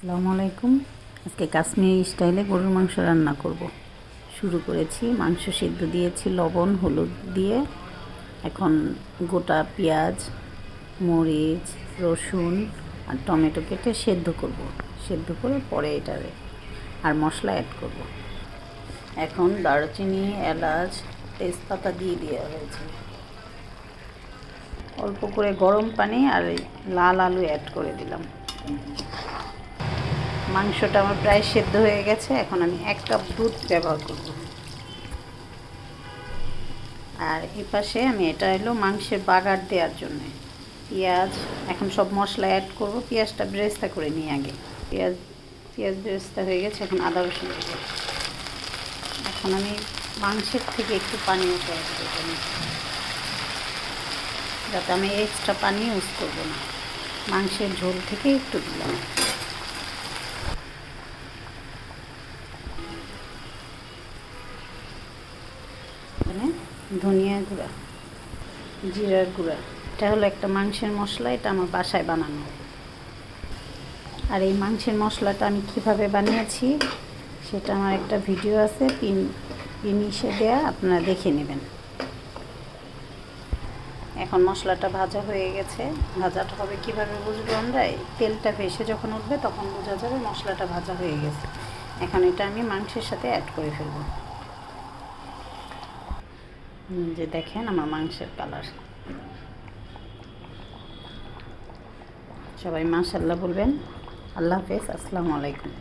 আসসালামু আলাইকুম। আজকে কাশ্মীরি স্টাইলে গরুর মাংস রান্না করব। শুরু করেছি, মাংস সিদ্ধ দিয়েছি লবণ হলুদ দিয়ে। এখন গোটা পেঁয়াজ, মরিচ, রসুন আর টমেটো কেটে সেদ্ধ করব। সেদ্ধ করে পরে এটারে আর মশলা অ্যাড করব। এখন দারুচিনি, এলাচ, তেজপাতা দিয়ে দেওয়া হয়েছে। অল্প করে গরম পানি আর লাল আলু অ্যাড করে দিলাম। মাংসটা আমার প্রায় সেদ্ধ হয়ে গেছে। এখন আমি 1 কাপ দুধ ব্যবহার করব। আর এই পাশে আমি এটা হলো মাংসের বাগার দেওয়ার জন্য পেঁয়াজ, এখন সব মশলা অ্যাড করব। পেঁয়াজটা বেরেস্তা করে নিই আগে। পেঁয়াজ বেরেস্তা হয়ে গেছে। এখন আদা রসুন দেবো। এখন আমি মাংসের থেকে একটু পানি ব্যবহার করব, যাতে আমি এক্সট্রা পানি ইউজ করব না। মাংসের ঝোল থেকে একটু দিলাম। ধনিয়া গুঁড়া, জিরার গুঁড়া, এটা হলো একটা মাংসের মশলা। এটা আমার বাসায় বানানো। আর এই মাংসের মশলাটা আমি কিভাবে বানিয়েছি সেটা আমার একটা ভিডিও আছে, পিনিশে দেয়া, আপনারা দেখে নেবেন। এখন মশলাটা ভাজা হয়ে গেছে। ভাজাটা হবে কীভাবে বুঝবো আমরা? এই তেলটা ভেসে যখন উঠবে তখন বোঝা যাবে মশলাটা ভাজা হয়ে গেছে। এখন এটা আমি মাংসের সাথে অ্যাড করে ফেলবো। যে দেখেন আমার মাংসের কালার। সবাই মাশাআল্লাহ বলবেন। আল্লাহ হাফেজ। আসসালামু আলাইকুম।